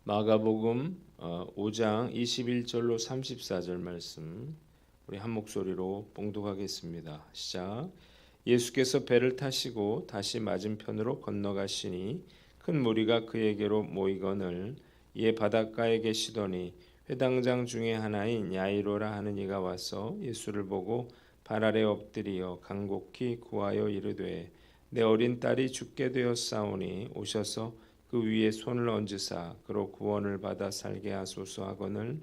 마가복음 5장 21절로 34절 말씀 우리 한 목소리로 봉독하겠습니다. 시작. 예수께서 배를 타시고 다시 맞은편으로 건너가시니 큰 무리가 그에게로 모이거늘 이에 바닷가에 계시더니 회당장 중에 하나인 야이로라 하는 이가 와서 예수를 보고 발 아래 엎드리어 간곡히 구하여 이르되 내 어린 딸이 죽게 되었사오니 오셔서 그 위에 손을 얹으사 그로 구원을 받아 살게 하소서 하거늘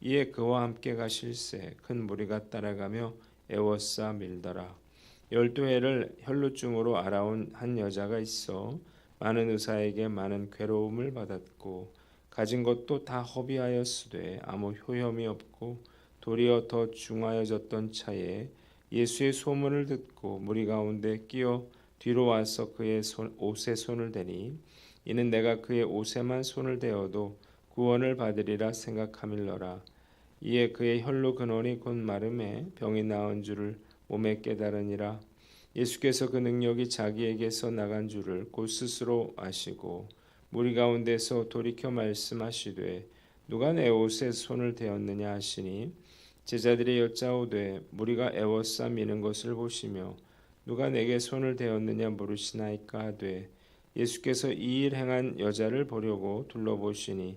이에 그와 함께 가실새 큰 무리가 따라가며 애워싸 밀더라. 12해를 혈루증으로 알아온 한 여자가 있어 많은 의사에게 많은 괴로움을 받았고 가진 것도 다 허비하였으되 아무 효험이 없고 도리어 더 중하여졌던 차에 예수의 소문을 듣고 무리 가운데 끼어 뒤로 와서 그의 옷에 손을 대니 이는 내가 그의 옷에만 손을 대어도 구원을 받으리라 생각함일러라. 이에 그의 혈루 근원이 곧 마름에 병이 나은 줄을 몸에 깨달으니라. 예수께서 그 능력이 자기에게서 나간 줄을 곧 스스로 아시고 무리 가운데서 돌이켜 말씀하시되 누가 내 옷에 손을 대었느냐 하시니 제자들이 여짜오되 무리가 애워싸 미는 것을 보시며 누가 내게 손을 대었느냐 물으시나이까 하되 예수께서 이 일 행한 여자를 보려고 둘러보시니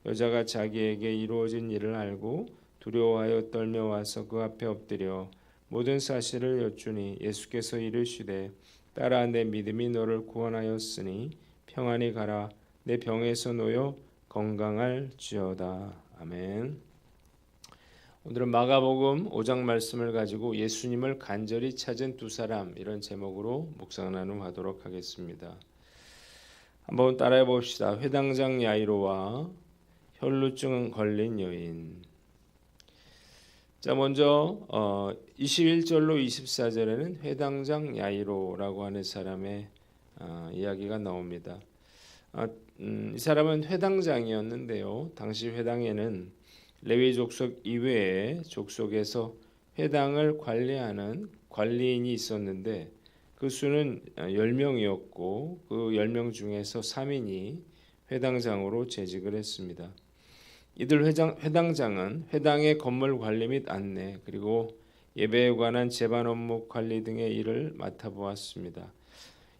여자가 자기에게 이루어진 일을 알고 두려워하여 떨며 와서 그 앞에 엎드려 모든 사실을 여쭈니 예수께서 이르시되 딸아 내 믿음이 너를 구원하였으니 평안히 가라 내 병에서 놓여 건강할지어다. 아멘. 오늘은 마가복음 5장 말씀을 가지고 예수님을 간절히 찾은 두 사람 이런 제목으로 묵상 나눔하도록 하겠습니다. 한번 따라해 봅시다. 회당장 야이로와 혈루증 걸린 여인. 자, 먼저 21절로 24절에는 회당장 야이로라고 하는 사람의 이야기가 나옵니다. 이 사람은 회당장이었는데요. 당시 회당에는 레위 족속 이외의 족속에서 회당을 관리하는 관리인이 있었는데 그 수는 10명이었고 그 10명 중에서 3인이 회당장으로 재직을 했습니다. 이들 회당장은 회당의 건물 관리 및 안내 그리고 예배에 관한 제반 업무 관리 등의 일을 맡아보았습니다.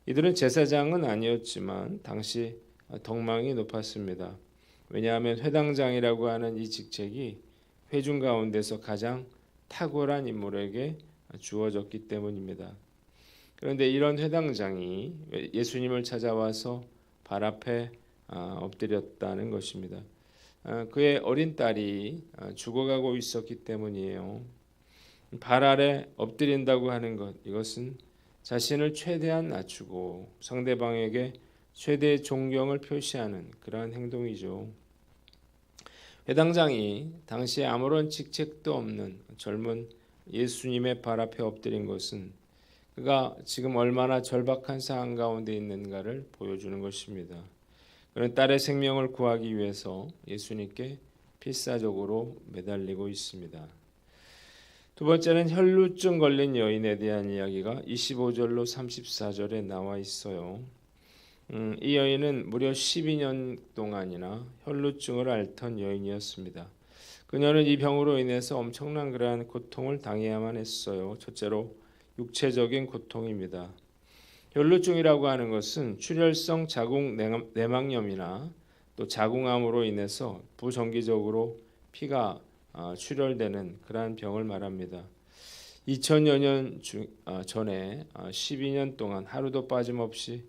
이들은 제사장은 아니었지만 당시 덕망이 높았습니다. 왜냐하면 회당장이라고 하는 이 직책이 회중 가운데서 가장 탁월한 인물에게 주어졌기 때문입니다. 그런데 이런 회당장이 예수님을 찾아와서 발 앞에 엎드렸다는 것입니다. 그의 어린 딸이 죽어가고 있었기 때문이에요. 발 아래 엎드린다고 하는 것, 이것은 자신을 최대한 낮추고 상대방에게 최대의 존경을 표시하는 그러한 행동이죠. 회당장이 당시에 아무런 직책도 없는 젊은 예수님의 발 앞에 엎드린 것은 그가 지금 얼마나 절박한 상황 가운데 있는가를 보여주는 것입니다. 그는 딸의 생명을 구하기 위해서 예수님께 필사적으로 매달리고 있습니다. 두 번째는 혈루증 걸린 여인에 대한 이야기가 25절로 34절에 나와 있어요. 이 여인은 무려 12년 동안이나 혈루증을 앓던 여인이었습니다. 그녀는 이 병으로 인해서 엄청난 그러한 고통을 당해야만 했어요. 첫째로 육체적인 고통입니다. 혈루증이라고 하는 것은 출혈성 자궁 내막염이나 또 자궁암으로 인해서 부정기적으로 피가 출혈되는 그러한 병을 말합니다. 2000여 년 전에 12년 동안 하루도 빠짐없이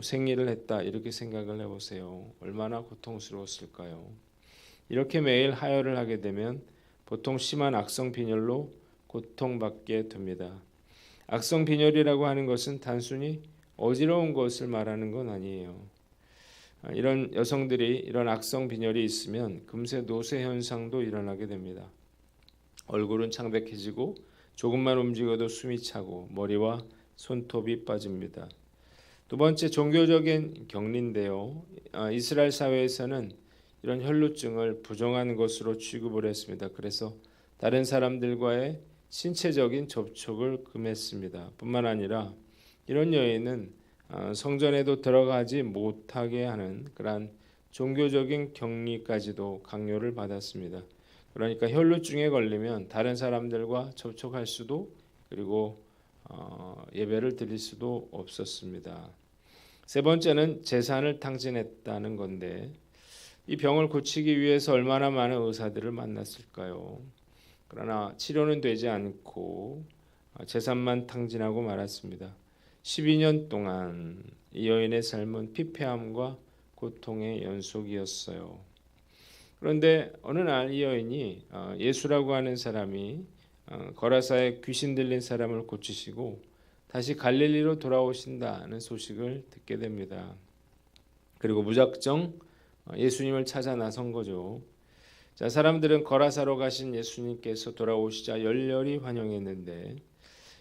생리를 했다 이렇게 생각을 해보세요. 얼마나 고통스러웠을까요? 이렇게 매일 하혈을 하게 되면 보통 심한 악성 빈혈로 고통받게 됩니다. 악성 빈혈이라고 하는 것은 단순히 어지러운 것을 말하는 건 아니에요. 이런 여성들이 이런 악성 빈혈이 있으면 금세 노쇠 현상도 일어나게 됩니다. 얼굴은 창백해지고 조금만 움직여도 숨이 차고 머리와 손톱이 빠집니다. 두 번째 종교적인 격리인데요. 이스라엘 사회에서는 이런 혈루증을 부정한 것으로 취급을 했습니다. 그래서 다른 사람들과의 신체적인 접촉을 금했습니다. 뿐만 아니라 이런 여인은 성전에도 들어가지 못하게 하는 그러한 종교적인 격리까지도 강요를 받았습니다. 그러니까 혈루증에 걸리면 다른 사람들과 접촉할 수도 그리고 예배를 드릴 수도 없었습니다. 세 번째는 재산을 탕진했다는 건데 이 병을 고치기 위해서 얼마나 많은 의사들을 만났을까요? 그러나 치료는 되지 않고 재산만 탕진하고 말았습니다. 12년 동안 이 여인의 삶은 피폐함과 고통의 연속이었어요. 그런데 어느 날 이 여인이 예수라고 하는 사람이 거라사에 귀신 들린 사람을 고치시고 다시 갈릴리로 돌아오신다는 소식을 듣게 됩니다. 그리고 무작정 예수님을 찾아 나선 거죠. 자, 사람들은 거라사로 가신 예수님께서 돌아오시자 열렬히 환영했는데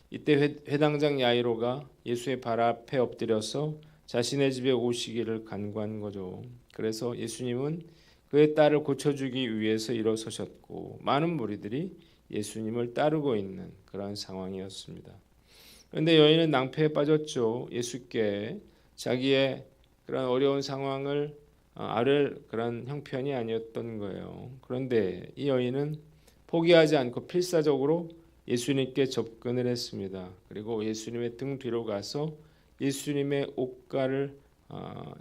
이때 회당장 야이로가 예수의 발 앞에 엎드려서 자신의 집에 오시기를 간구한 거죠. 그래서 예수님은 그의 딸을 고쳐주기 위해서 일어서셨고 많은 무리들이 예수님을 따르고 있는 그런 상황이었습니다. 그런데 여인은 낭패에 빠졌죠. 예수께 자기의 그런 어려운 상황을 아를 그런 형편이 아니었던 거예요. 그런데 이 여인은 포기하지 않고 필사적으로 예수님께 접근을 했습니다. 그리고 예수님의 등 뒤로 가서 예수님의 옷가를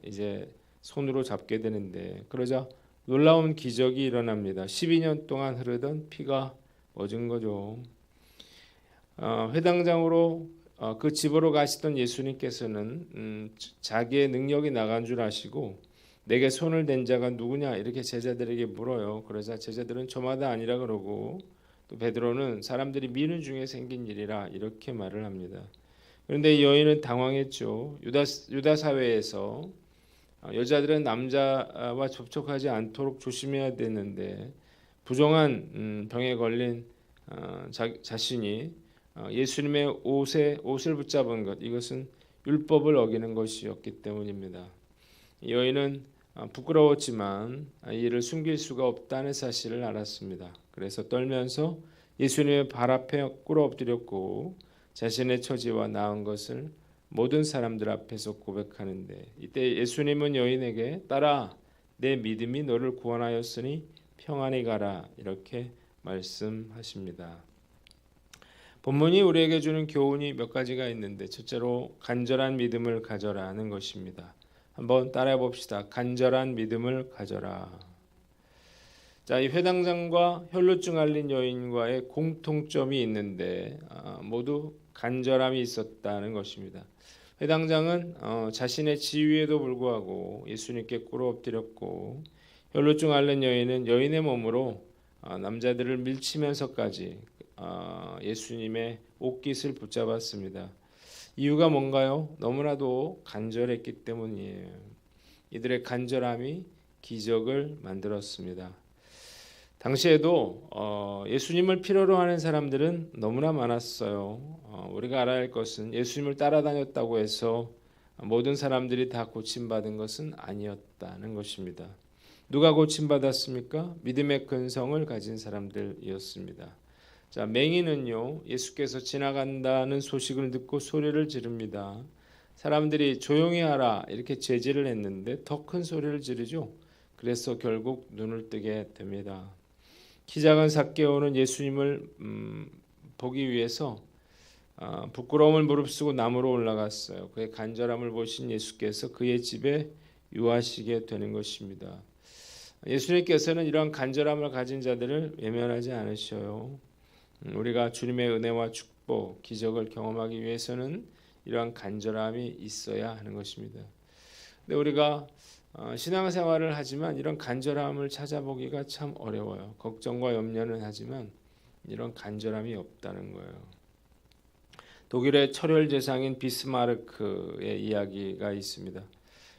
이제 손으로 잡게 되는데 그러자 놀라운 기적이 일어납니다. 12년 동안 흐르던 피가 멎은 거죠. 회당장으로 그 집으로 가시던 예수님께서는 자기의 능력이 나간 줄 아시고 내게 손을 댄 자가 누구냐 이렇게 제자들에게 물어요. 그러자 제자들은 저마다 아니라 그러고 또 베드로는 사람들이 미는 중에 생긴 일이라 이렇게 말을 합니다. 그런데 이 여인은 당황했죠. 유다 사회에서 여자들은 남자와 접촉하지 않도록 조심해야 되는데 부정한 병에 걸린 자신이 예수님의 옷을 붙잡은 것 이것은 율법을 어기는 것이었기 때문입니다. 이 여인은 부끄러웠지만 이 일을 숨길 수가 없다는 사실을 알았습니다. 그래서 떨면서 예수님의 발 앞에 꿇어 엎드렸고 자신의 처지와 나은 것을 모든 사람들 앞에서 고백하는데 이때 예수님은 여인에게 딸아 내 믿음이 너를 구원하였으니 평안히 가라 이렇게 말씀하십니다. 본문이 우리에게 주는 교훈이 몇 가지가 있는데 첫째로 간절한 믿음을 가져라 하는 것입니다. 한번 따라해 봅시다. 간절한 믿음을 가져라. 자, 이 회당장과 혈루증 앓린 여인과의 공통점이 있는데 모두 간절함이 있었다는 것입니다. 회당장은 자신의 지위에도 불구하고 예수님께 꿇어 엎드렸고 혈루증 앓는 여인은 여인의 몸으로 남자들을 밀치면서까지 예수님의 옷깃을 붙잡았습니다. 이유가 뭔가요? 너무나도 간절했기 때문이에요. 이들의 간절함이 기적을 만들었습니다. 당시에도 예수님을 필요로 하는 사람들은 너무나 많았어요. 우리가 알아야 할 것은 예수님을 따라다녔다고 해서 모든 사람들이 다 고침받은 것은 아니었다는 것입니다. 누가 고침받았습니까? 믿음의 근성을 가진 사람들이었습니다. 자, 맹인은요 예수께서 지나간다는 소식을 듣고 소리를 지릅니다. 사람들이 조용히 하라 이렇게 제지를 했는데 더 큰 소리를 지르죠. 그래서 결국 눈을 뜨게 됩니다. 키 작은 삭개오는 예수님을 보기 위해서 부끄러움을 무릅쓰고 나무로 올라갔어요. 그의 간절함을 보신 예수께서 그의 집에 유하시게 되는 것입니다. 예수님께서는 이러한 간절함을 가진 자들을 외면하지 않으셔요. 우리가 주님의 은혜와 축복, 기적을 경험하기 위해서는 이러한 간절함이 있어야 하는 것입니다. 근데 우리가 신앙생활을 하지만 이런 간절함을 찾아보기가 참 어려워요. 걱정과 염려는 하지만 이런 간절함이 없다는 거예요. 독일의 철혈 제상인 비스마르크의 이야기가 있습니다.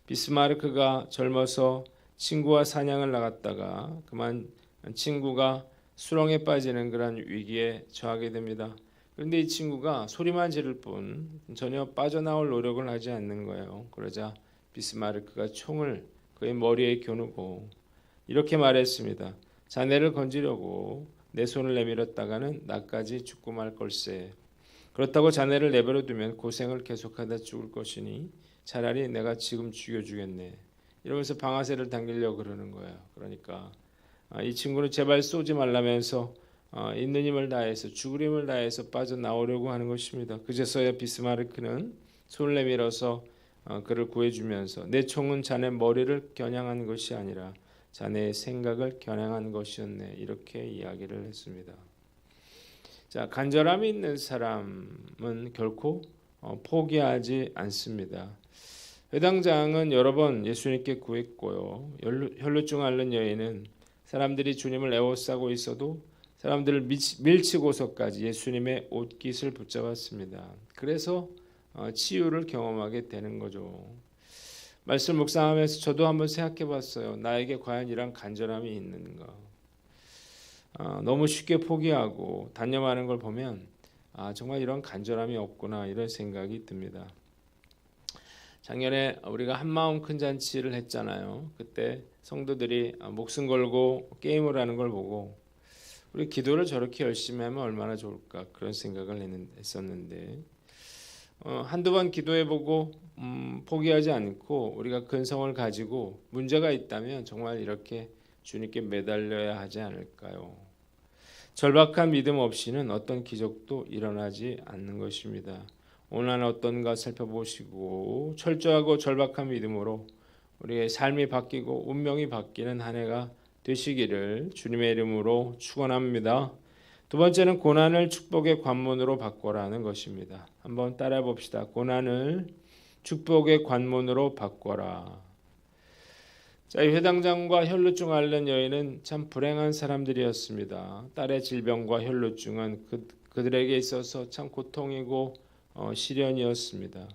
비스마르크가 젊어서 친구와 사냥을 나갔다가 그만 친구가 수렁에 빠지는 그런 위기에 처하게 됩니다. 그런데 이 친구가 소리만 지를 뿐 전혀 빠져나올 노력을 하지 않는 거예요. 그러자 비스마르크가 총을 그의 머리에 겨누고 이렇게 말했습니다. 자네를 건지려고 내 손을 내밀었다가는 나까지 죽고 말 걸세. 그렇다고 자네를 내버려 두면 고생을 계속하다 죽을 것이니 차라리 내가 지금 죽여주겠네. 이러면서 방아쇠를 당기려고 그러는 거예요. 그러니까 이 친구는 제발 쏘지 말라면서 있는 힘을 다해서 죽을 힘을 다해서 빠져나오려고 하는 것입니다. 그제서야 비스마르크는 손을 내밀어서 그를 구해주면서 내 총은 자네 머리를 겨냥한 것이 아니라 자네의 생각을 겨냥한 것이었네, 이렇게 이야기를 했습니다. 자, 간절함이 있는 사람은 결코 포기하지 않습니다. 회당장은 여러 번 예수님께 구했고요. 혈루증 앓는 여인은 사람들이 주님을 에워싸고 있어도 사람들을 밀치고서까지 예수님의 옷깃을 붙잡았습니다. 그래서 치유를 경험하게 되는 거죠. 말씀 묵상하면서 저도 한번 생각해 봤어요. 나에게 과연 이런 간절함이 있는가? 너무 쉽게 포기하고 단념하는 걸 보면 정말 이런 간절함이 없구나, 이런 생각이 듭니다. 작년에 우리가 한마음 큰 잔치를 했잖아요. 그때 성도들이 목숨 걸고 게임을 하는 걸 보고 우리 기도를 저렇게 열심히 하면 얼마나 좋을까, 그런 생각을 했었는데 한두 번 기도해보고 포기하지 않고 우리가 근성을 가지고 문제가 있다면 정말 이렇게 주님께 매달려야 하지 않을까요? 절박한 믿음 없이는 어떤 기적도 일어나지 않는 것입니다. 오늘 한 어떤가 살펴보시고 철저하고 절박한 믿음으로 우리의 삶이 바뀌고 운명이 바뀌는 한 해가 되시기를 주님의 이름으로 축원합니다. 두 번째는 고난을 축복의 관문으로 바꿔라는 것입니다. 한번 따라해 봅시다. 고난을 축복의 관문으로 바꿔라. 자, 이 회당장과 혈루증 앓는 여인은 참 불행한 사람들이었습니다. 딸의 질병과 혈루증은 그들에게 있어서 참 고통이고 시련이었습니다.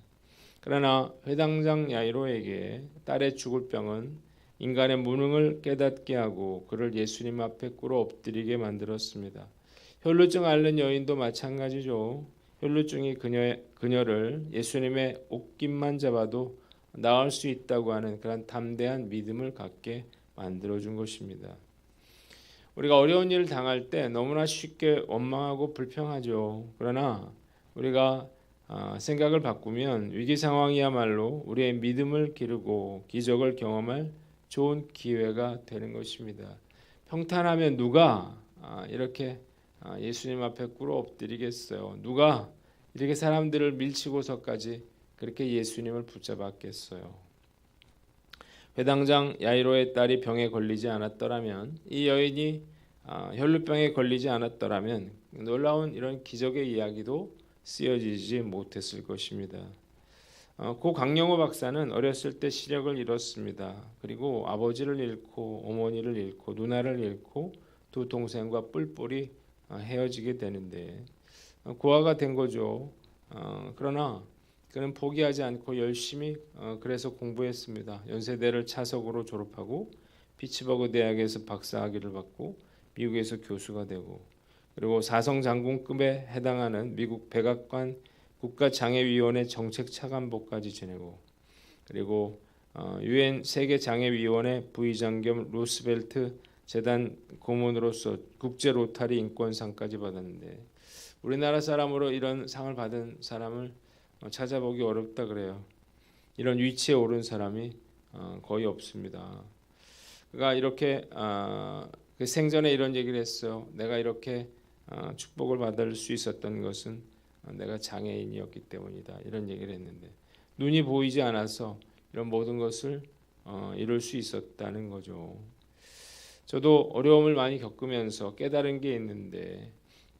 그러나 회당장 야이로에게 딸의 죽을 병은 인간의 무능을 깨닫게 하고 그를 예수님 앞에 꿇어 엎드리게 만들었습니다. 혈루증 앓는 여인도 마찬가지죠. 혈루증이 그녀를 예수님의 옷깃만 잡아도 나을 수 있다고 하는 그런 담대한 믿음을 갖게 만들어준 것입니다. 우리가 어려운 일을 당할 때 너무나 쉽게 원망하고 불평하죠. 그러나 우리가 생각을 바꾸면 위기 상황이야말로 우리의 믿음을 기르고 기적을 경험할 좋은 기회가 되는 것입니다. 평탄하면 누가 이렇게 예수님 앞에 꿇어 엎드리겠어요? 누가 이렇게 사람들을 밀치고서까지 그렇게 예수님을 붙잡았겠어요? 회당장 야이로의 딸이 병에 걸리지 않았더라면, 이 여인이 혈루병에 걸리지 않았더라면 놀라운 이런 기적의 이야기도 쓰여지지 못했을 것입니다. 고 강영호 박사는 어렸을 때 시력을 잃었습니다. 그리고 아버지를 잃고 어머니를 잃고 누나를 잃고 두 동생과 뿔뿔이 헤어지게 되는데 고아가 된 거죠. 그러나 그는 포기하지 않고 열심히 그래서 공부했습니다. 연세대를 차석으로 졸업하고 피츠버그 대학에서 박사학위를 받고 미국에서 교수가 되고 그리고 사성장군급에 해당하는 미국 백악관 국가장애위원회 정책차관보까지 지내고 그리고 유엔 세계장애위원회 부의장 겸 루스벨트 재단 고문으로서 국제 로타리 인권상까지 받았는데 우리나라 사람으로 이런 상을 받은 사람을 찾아보기 어렵다 그래요. 이런 위치에 오른 사람이 거의 없습니다. 그가 이렇게 그 생전에 이런 얘기를 했어요. 내가 이렇게 축복을 받을 수 있었던 것은 내가 장애인이었기 때문이다, 이런 얘기를 했는데 눈이 보이지 않아서 이런 모든 것을 이룰 수 있었다는 거죠. 저도 어려움을 많이 겪으면서 깨달은 게 있는데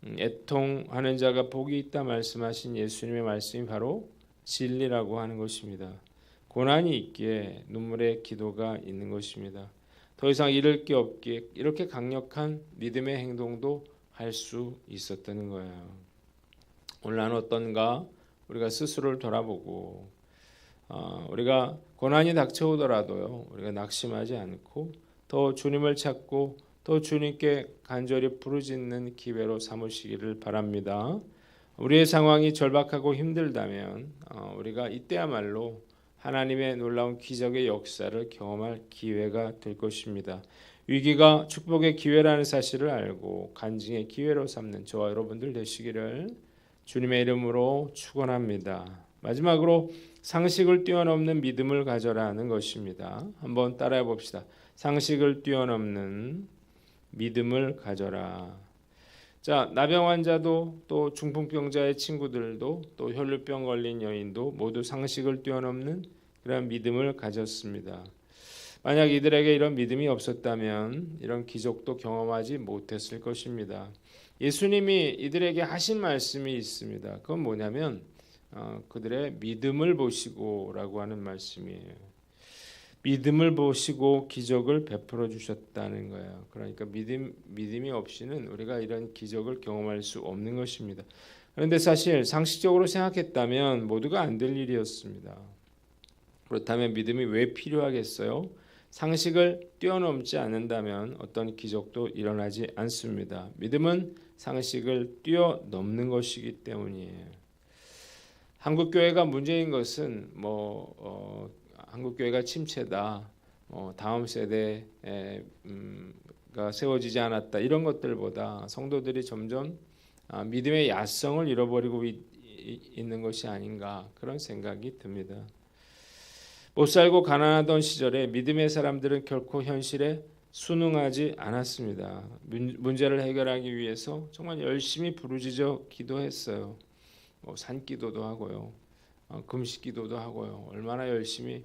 애통하는 자가 복이 있다 말씀하신 예수님의 말씀이 바로 진리라고 하는 것입니다. 고난이 있기에 눈물의 기도가 있는 것입니다. 더 이상 잃을 게 없기에 이렇게 강력한 믿음의 행동도 할 수 있었다는 거예요. 오늘 나는 어떤가 우리가 스스로를 돌아보고 우리가 고난이 닥쳐오더라도요, 우리가 낙심하지 않고 더 주님을 찾고 또 주님께 간절히 부르짖는 기회로 삼으시기를 바랍니다. 우리의 상황이 절박하고 힘들다면 우리가 이때야말로 하나님의 놀라운 기적의 역사를 경험할 기회가 될 것입니다. 위기가 축복의 기회라는 사실을 알고 간증의 기회로 삼는 저와 여러분들 되시기를 주님의 이름으로 축원합니다. 마지막으로 상식을 뛰어넘는 믿음을 가져라는 것입니다. 한번 따라해 봅시다. 상식을 뛰어넘는 믿음을 가져라. 자, 나병 환자도 또 중풍병자의 친구들도 또 혈루병 걸린 여인도 모두 상식을 뛰어넘는 그런 믿음을 가졌습니다. 만약 이들에게 이런 믿음이 없었다면 이런 기적도 경험하지 못했을 것입니다. 예수님이 이들에게 하신 말씀이 있습니다. 그건 뭐냐면 그들의 믿음을 보시고라고 하는 말씀이에요. 믿음을 보시고 기적을 베풀어 주셨다는 거예요. 그러니까 믿음이 없이는 우리가 이런 기적을 경험할 수 없는 것입니다. 그런데 사실 상식적으로 생각했다면 모두가 안 될 일이었습니다. 그렇다면 믿음이 왜 필요하겠어요? 상식을 뛰어넘지 않는다면 어떤 기적도 일어나지 않습니다. 믿음은 상식을 뛰어넘는 것이기 때문이에요. 한국 교회가 문제인 것은 한국 교회가 침체다, 다음 세대가 세워지지 않았다 이런 것들보다 성도들이 점점 믿음의 야성을 잃어버리고 있는 것이 아닌가 그런 생각이 듭니다. 못 살고 가난하던 시절에 믿음의 사람들은 결코 현실에 순응하지 않았습니다. 문제를 해결하기 위해서 정말 열심히 부르짖어 기도했어요. 산기도도 하고요, 금식기도도 하고요, 얼마나 열심히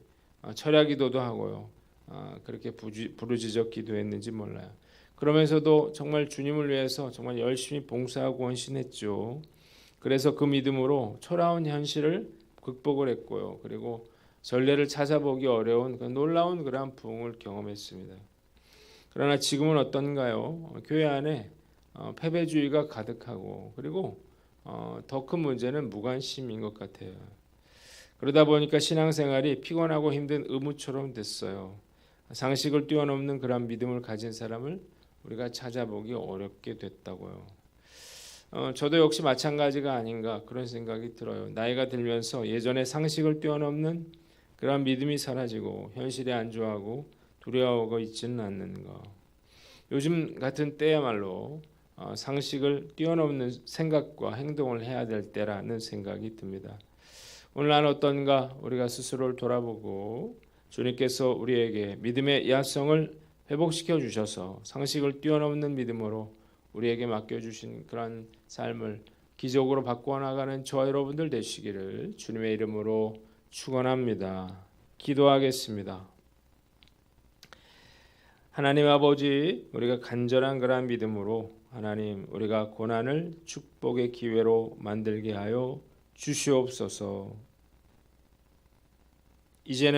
철야기도도 하고요, 그렇게 부르짖어 기도했는지 몰라요. 그러면서도 정말 주님을 위해서 정말 열심히 봉사하고 헌신했죠. 그래서 그 믿음으로 초라한 현실을 극복을 했고요. 그리고 전례를 찾아보기 어려운 그 놀라운 그러한 부흥을 경험했습니다. 그러나 지금은 어떤가요? 교회 안에 패배주의가 가득하고 그리고 더 큰 문제는 무관심인 것 같아요. 그러다 보니까 신앙생활이 피곤하고 힘든 의무처럼 됐어요. 상식을 뛰어넘는 그런 믿음을 가진 사람을 우리가 찾아보기 어렵게 됐다고요. 저도 역시 마찬가지가 아닌가 그런 생각이 들어요. 나이가 들면서 예전에 상식을 뛰어넘는 그런 믿음이 사라지고 현실에 안주하고 두려워하고 있지는 않는 것. 요즘 같은 때야말로 상식을 뛰어넘는 생각과 행동을 해야 될 때라는 생각이 듭니다. 오늘 난 어떤가 우리가 스스로를 돌아보고 주님께서 우리에게 믿음의 야성을 회복시켜 주셔서 상식을 뛰어넘는 믿음으로 우리에게 맡겨주신 그런 삶을 기적으로 바꾸어 나가는 저와 여러분들 되시기를 주님의 이름으로 축원합니다. 기도하겠습니다. 하나님 아버지, 우리가 간절한 그러한 믿음으로 하나님 우리가 고난을 축복의 기회로 만들게 하여 주시옵소서. 이제는